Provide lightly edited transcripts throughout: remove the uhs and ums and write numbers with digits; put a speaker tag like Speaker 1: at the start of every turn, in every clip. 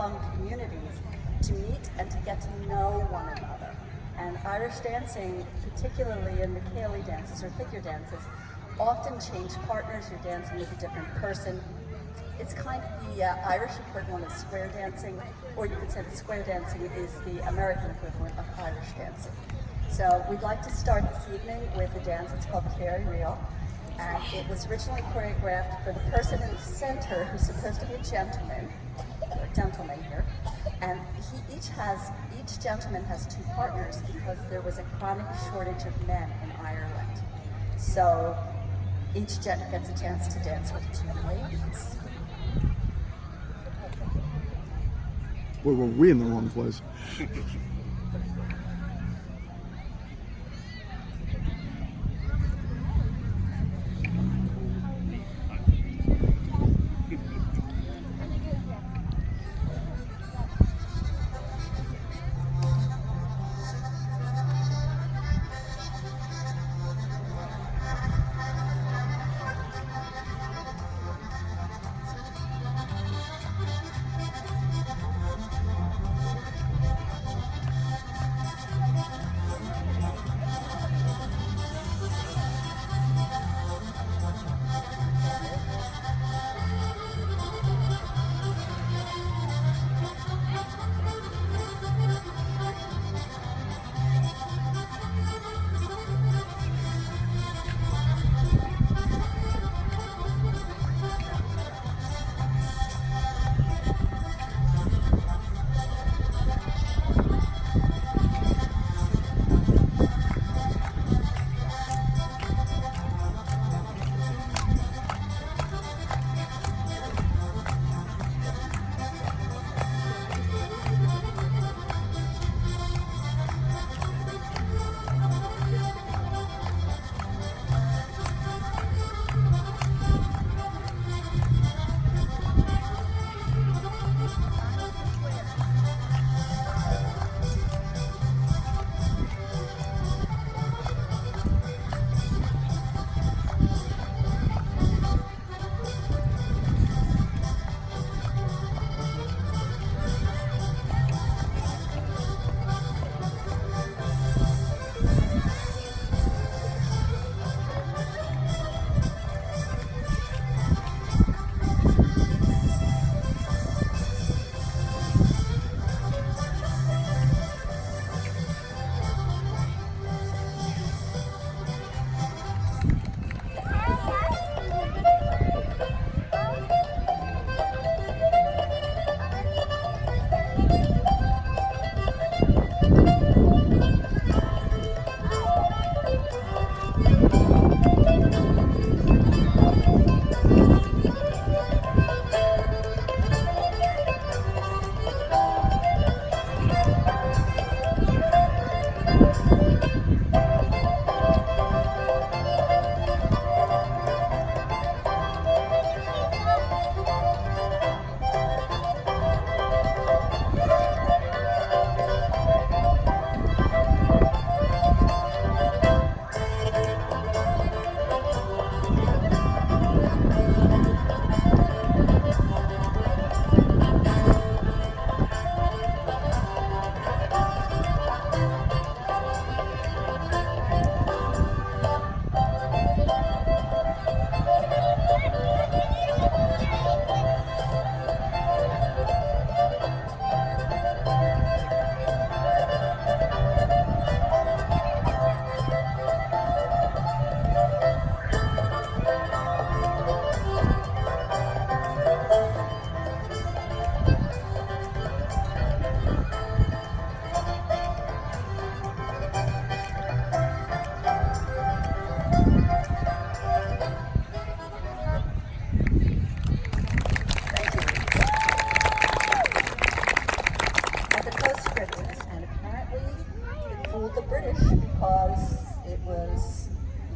Speaker 1: among communities to meet and to get to know one another. And Irish dancing, particularly in the Cayley dances or figure dances, often change partners. You're dancing with a different person. It's kind of the Irish equivalent of square dancing, or you could say that square dancing is the American equivalent of Irish dancing. So we'd like to start this evening with a dance. It's called the Aire At and it was originally choreographed for the person in the center who's supposed to be a gentleman here, and each gentleman has two partners because there was a chronic shortage of men in Ireland. So each gent gets a chance to dance with two ladies.
Speaker 2: Boy, were we in the wrong place.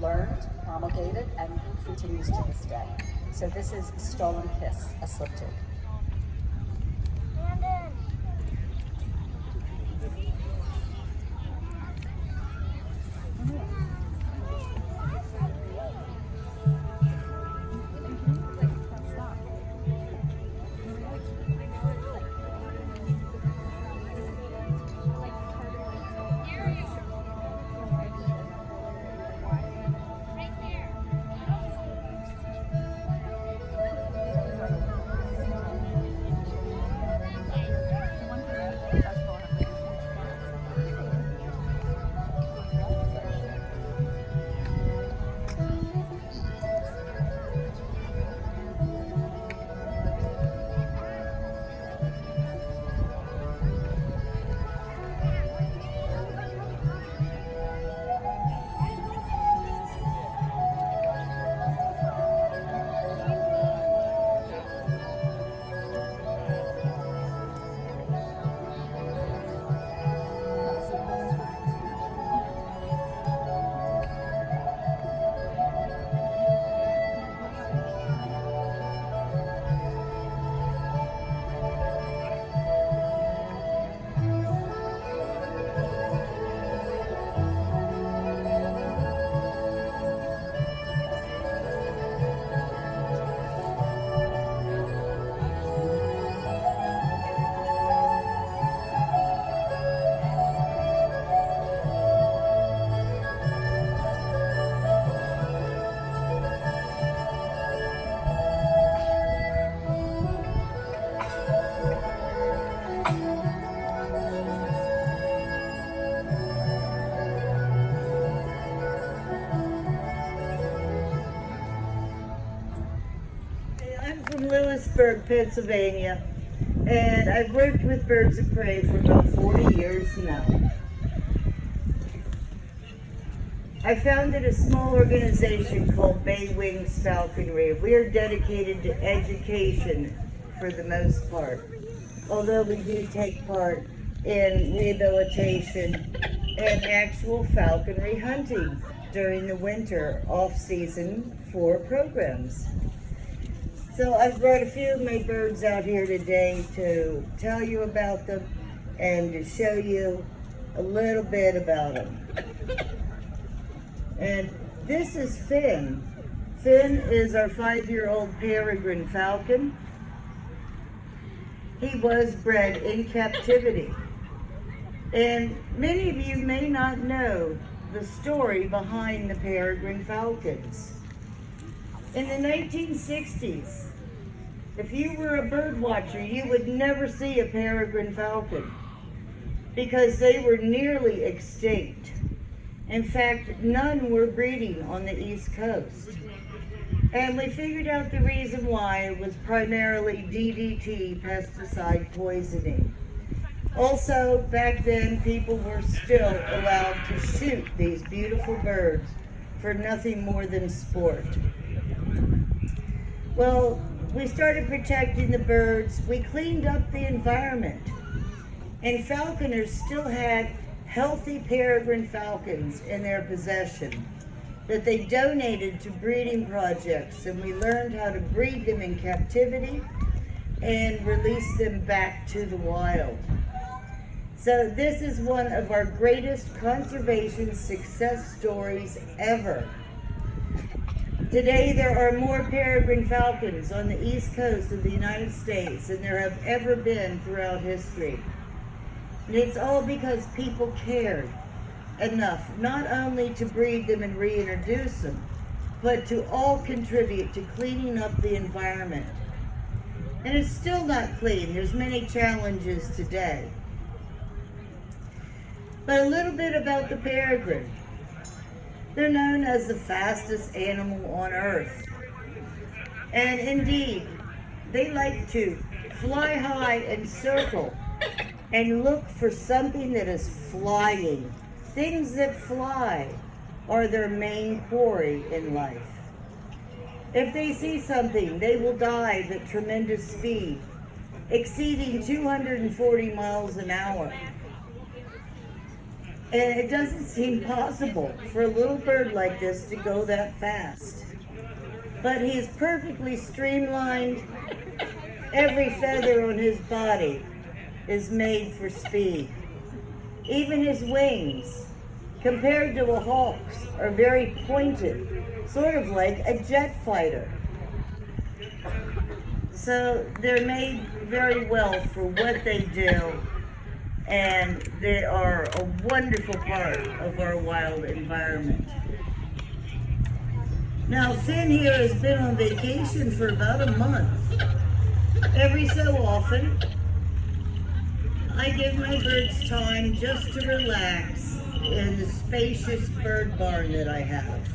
Speaker 2: learned, promulgated, and continues to this day. So this is Stolen Kiss, a slip jig.
Speaker 3: Pittsburgh, Pennsylvania, and I've worked with birds of prey for about 40 years now. I founded a small organization called Bay Wings Falconry. We are dedicated to education for the most part, although we do take part in rehabilitation and actual falconry hunting during the winter off-season for programs. So I've brought a few of my birds out here today to tell you about them and to show you a little bit about them. And this is Finn. Finn is our 5-year-old peregrine falcon. He was bred in captivity. And many of you may not know the story behind the peregrine falcons. In the 1960s, if you were a bird watcher, you would never see a peregrine falcon because they were nearly extinct. In fact, none were breeding on the East Coast. And we figured out the reason why. It was primarily DDT, pesticide poisoning. Also, back then, people were still allowed to shoot these beautiful birds for nothing more than sport. Well, we started protecting the birds. We cleaned up the environment. And falconers still had healthy peregrine falcons in their possession that they donated to breeding projects, and we learned how to breed them in captivity and release them back to the wild. So this is one of our greatest conservation success stories ever. Today there are more peregrine falcons on the East Coast of the United States than there have ever been throughout history. And it's all because people cared enough not only to breed them and reintroduce them, but to all contribute to cleaning up the environment. And it's still not clean. There's many challenges today. But a little bit about the peregrine. They're known as the fastest animal on earth. And indeed, they like to fly high and circle and look for something that is flying. Things that fly are their main quarry in life. If they see something, they will dive at tremendous speed, exceeding 240 miles an hour. And it doesn't seem possible for a little bird like this to go that fast. But he's perfectly streamlined. Every feather on his body is made for speed. Even his wings, compared to a hawk's, are very pointed, sort of like a jet fighter. So they're made very well for what they do, and they are a wonderful part of our wild environment. Now, Finn here has been on vacation for about a month. Every so often, I give my birds time just to relax in the spacious bird barn that I have.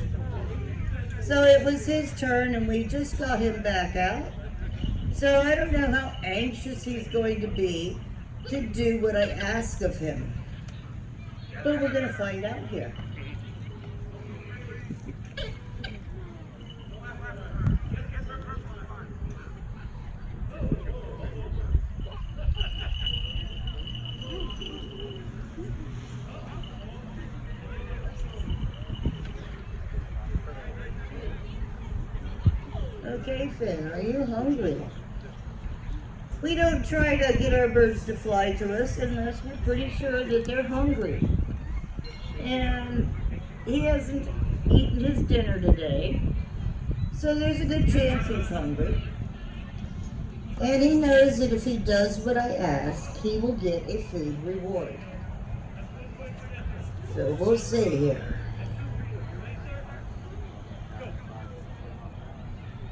Speaker 3: So it was his turn, and we just got him back out. So I don't know how anxious he's going to be to do what I ask of him. But we're going to find out here. Okay, Finn, are you hungry? We don't try to get our birds to fly to us unless we're pretty sure that they're hungry. And he hasn't eaten his dinner today, so there's a good chance he's hungry. And he knows that if he does what I ask, he will get a food reward. So we'll see here.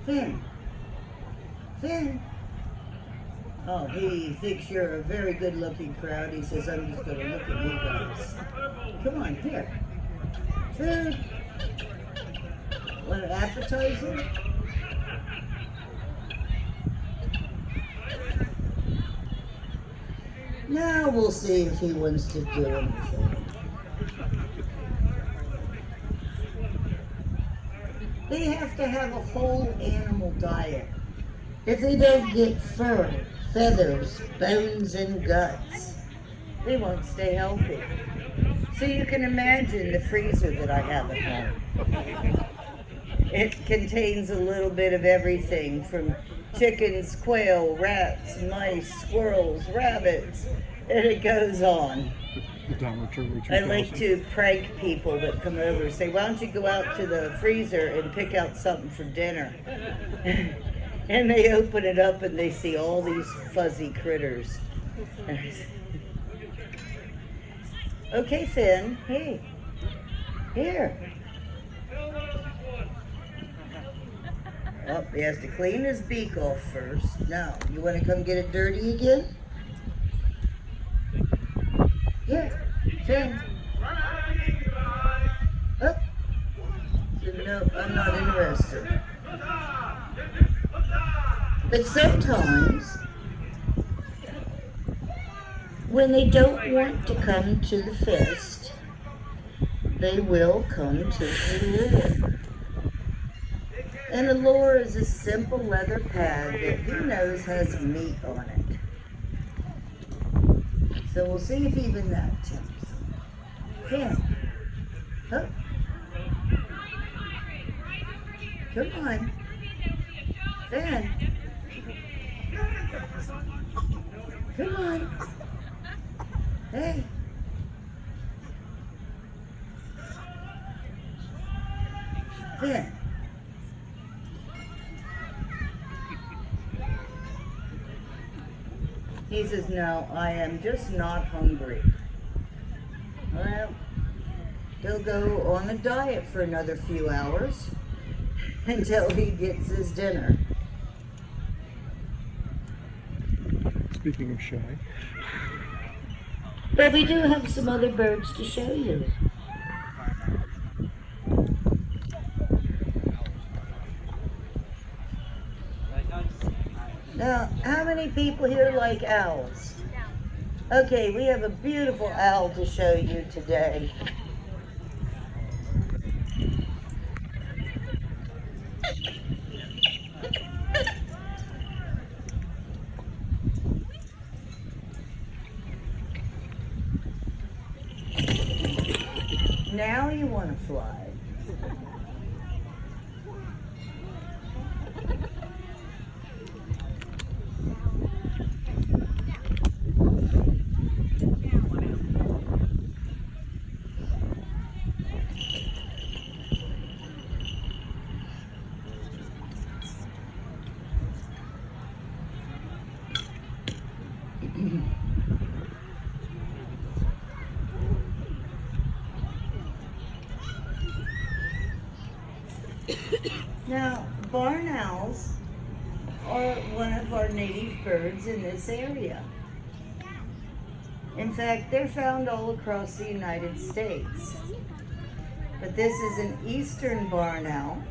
Speaker 3: Finn. Finn. Oh, he thinks you're a very good-looking crowd. He says, I'm just going to look at you guys. Come on, here. Food. Want an appetizer? Now we'll see if he wants to do anything. They have to have a whole animal diet. If they don't get fur, feathers, bones, and guts, they won't stay healthy. So you can imagine the freezer that I have at home. It contains a little bit of everything from chickens, quail, rats, mice, squirrels, rabbits, and it goes on. I like to prank people that come over and say, why don't you go out to the freezer and pick out something for dinner? And they open it up and they see all these fuzzy critters. Okay, Finn, hey, here. Oh, he has to clean his beak off first. Now, you want to come get it dirty again? Yeah, Finn. Oh. So, no, I'm not interested. But sometimes, when they don't want to come to the fest, they will come to the lure. And a lure is a simple leather pad that he knows has meat on it. So we'll see if even that tempts him. Finn. Oh. Come on. Finn. Come on. Hey. Finn. He says, no, I am just not hungry. Well, he'll go on a diet for another few hours until he gets his dinner.
Speaker 4: Speaking of shy.
Speaker 3: But we do have some other birds to show you. Now, how many people here like owls? Okay, we have a beautiful owl to show you today. Now you want to fly. Now, barn owls are one of our native birds in this area. In fact, they're found all across the United States. But this is an eastern barn owl,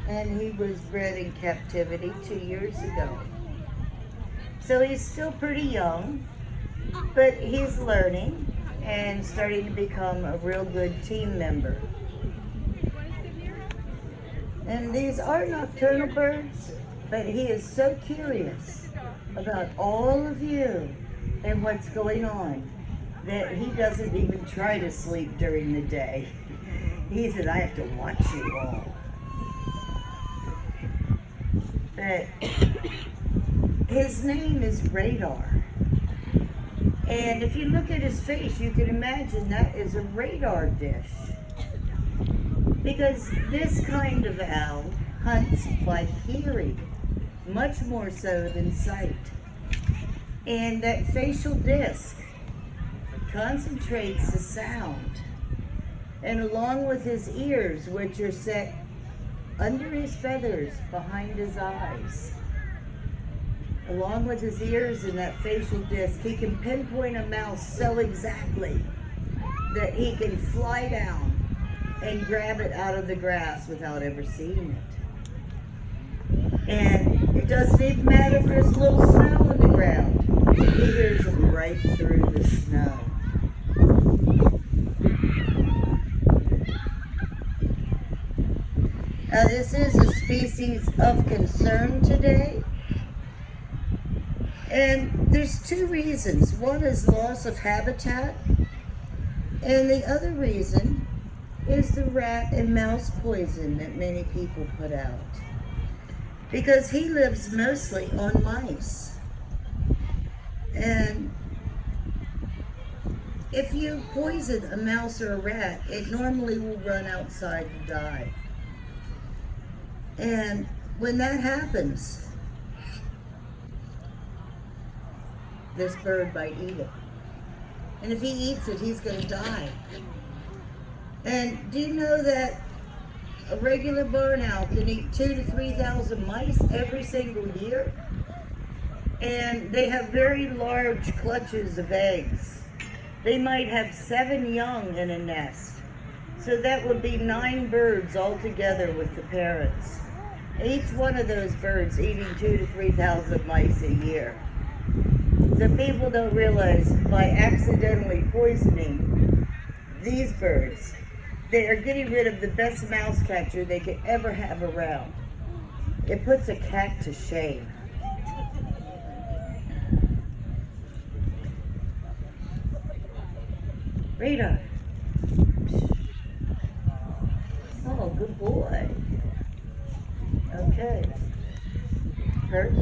Speaker 3: and he was bred in captivity 2 years ago. So he's still pretty young, but he's learning and starting to become a real good team member. And these are nocturnal birds, but he is so curious about all of you and what's going on that he doesn't even try to sleep during the day. He said, I have to watch you all. But his name is Radar. And if you look at his face, you can imagine that is a radar dish. Because this kind of owl hunts by hearing, much more so than sight. And that facial disc concentrates the sound. And along with his ears, which are set under his feathers behind his eyes, along with his ears and that facial disc, he can pinpoint a mouse so exactly that he can fly down and grab it out of the grass without ever seeing it. And it doesn't even matter if there's a little snow in the And there's two reasons. One is loss of habitat, and the other reason is the rat and mouse poison that many people put out. Because he lives mostly on mice. And if you poison a mouse or a rat, it normally will run outside and die. And when that happens, this bird might eat it. And if he eats it, he's going to die. And do you know that a regular barn owl can eat 2,000 to 3,000 mice every single year? And they have very large clutches of eggs. They might have 7 young in a nest. So that would be 9 birds all together with the parents. Each one of those birds eating 2,000 to 3,000 mice a year. So people don't realize by accidentally poisoning these birds, they are getting rid of the best mouse catcher they could ever have around. It puts a cat to shame. Radar. Oh, good boy. Okay. Perch.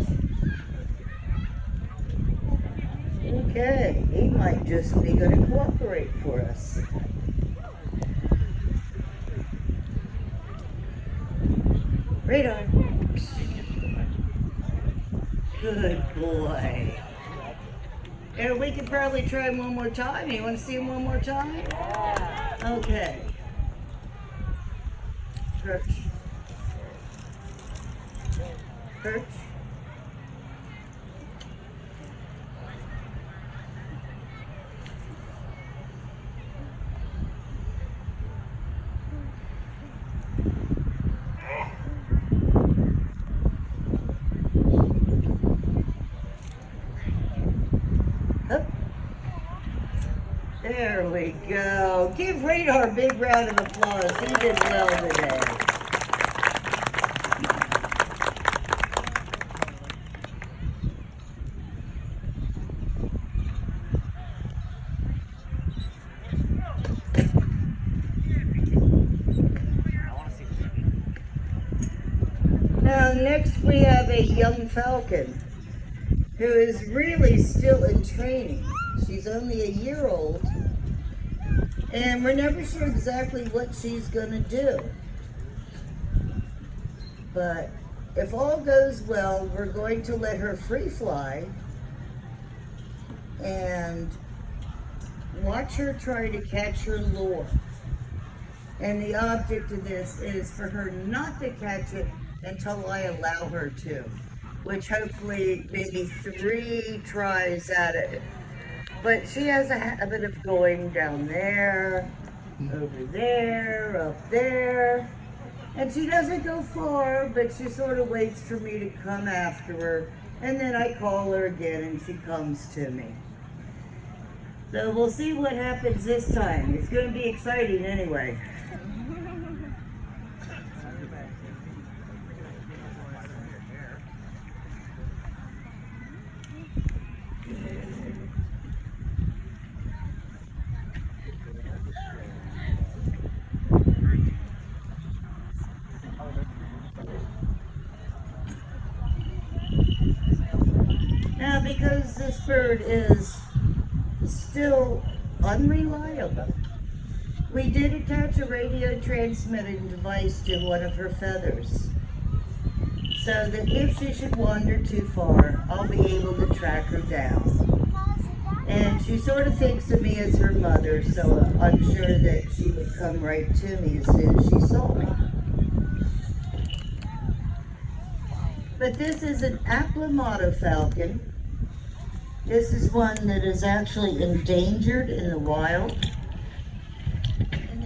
Speaker 3: Okay, he might just be going to cooperate for us. Radar. Good boy. And we could probably try him one more time. You want to see him one more time? Yeah. Okay. Perch. Perch. Up. There we go. Give Radar a big round of applause. He did well today. Now next we have a young falcon who is really still in training. She's only a year old, and we're never sure exactly what she's going to do. But if all goes well, we're going to let her free fly and watch her try to catch her lure. And the object of this is for her not to catch it until I allow her to, which hopefully maybe 3 tries at it. But she has a habit of going down there, over there, up there, and she doesn't go far, but she sort of waits for me to come after her, and then I call her again and she comes to me. So we'll see what happens this time. It's going to be exciting anyway. Now, because this bird is still unreliable, we did attach a radio transmitting device to one of her feathers, so that if she should wander too far, I'll be able to track her down. And she sort of thinks of me as her mother, so I'm sure that she would come right to me as soon as she saw me. But this is an Aplomado falcon. This is one that is actually endangered in the wild. And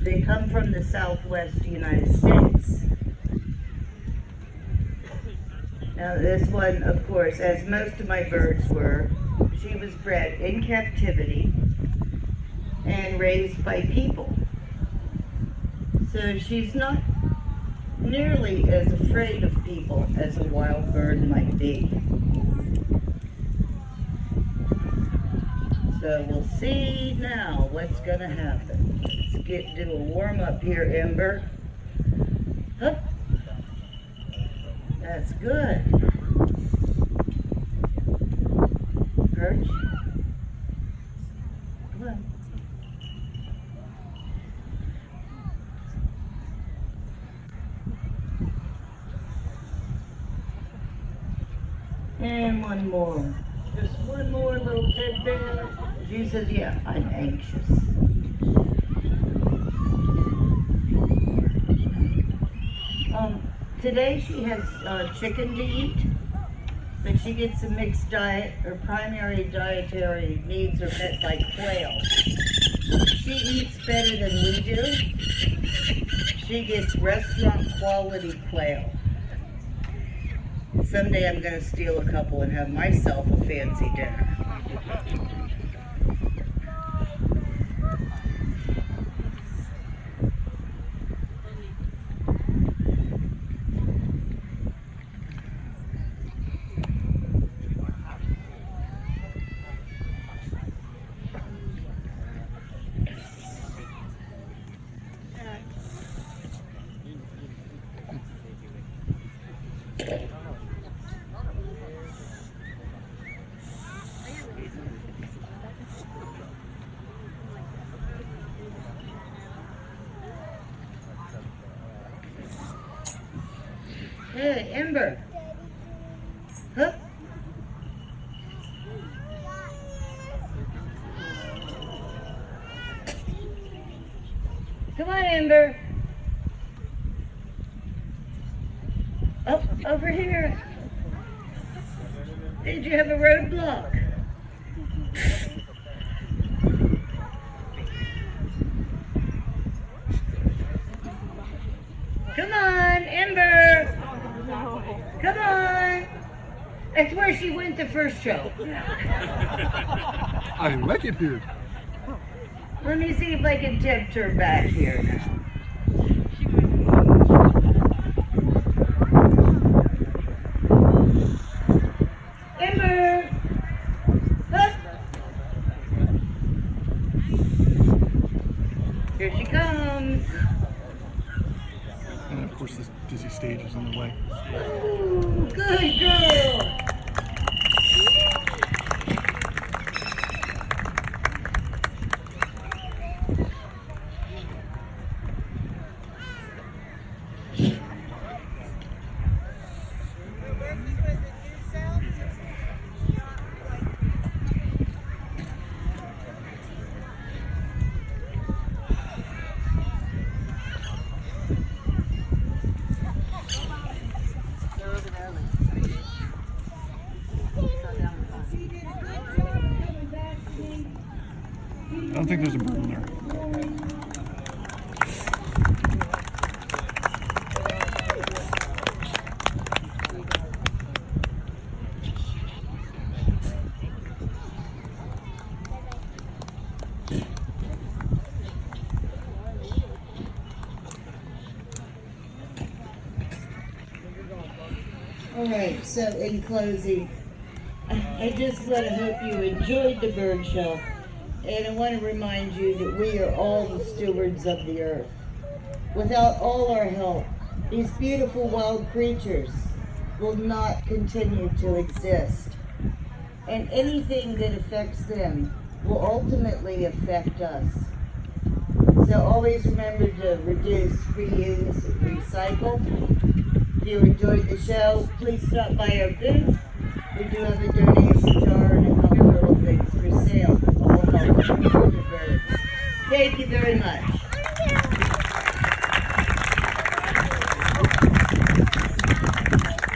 Speaker 3: they come from the southwest United States. Now this one, of course, as most of my birds were, she was bred in captivity and raised by people. So she's not nearly as afraid of people as a wild bird might be. So we'll see now what's gonna happen. Let's do a warm up here, Ember. Up. That's good. Perch. Come on. And one more. Just one more little tidbit. She says, yeah, I'm anxious. Today she has chicken to eat, but she gets a mixed diet. Her primary dietary needs are met by quail. She eats better than we do. She gets restaurant quality quail. Someday I'm going to steal a couple and have myself a fancy dinner. Hey, Ember. Huh? Come on, Ember. Oh, over here. Did you have a roadblock? Come on, Ember. Come on. That's where she went the first show.
Speaker 4: I like it here.
Speaker 3: Let me see if I can tempt her back here now. Ember! Look! Here she comes.
Speaker 4: And of course, this dizzy stage is in the way.
Speaker 3: Ooh, good girl!
Speaker 4: I don't think there's a bird in there.
Speaker 3: Alright, so in closing, I just want to hope you enjoyed the bird show. And I want to remind you that we are all the stewards of the earth. Without all our help, these beautiful wild creatures will not continue to exist. And anything that affects them will ultimately affect us. So always remember to reduce, reuse, and recycle. If you enjoyed the show, please stop by our booth. We do have a donation jar and a couple little things for sale. All help for the birds. Thank you very much.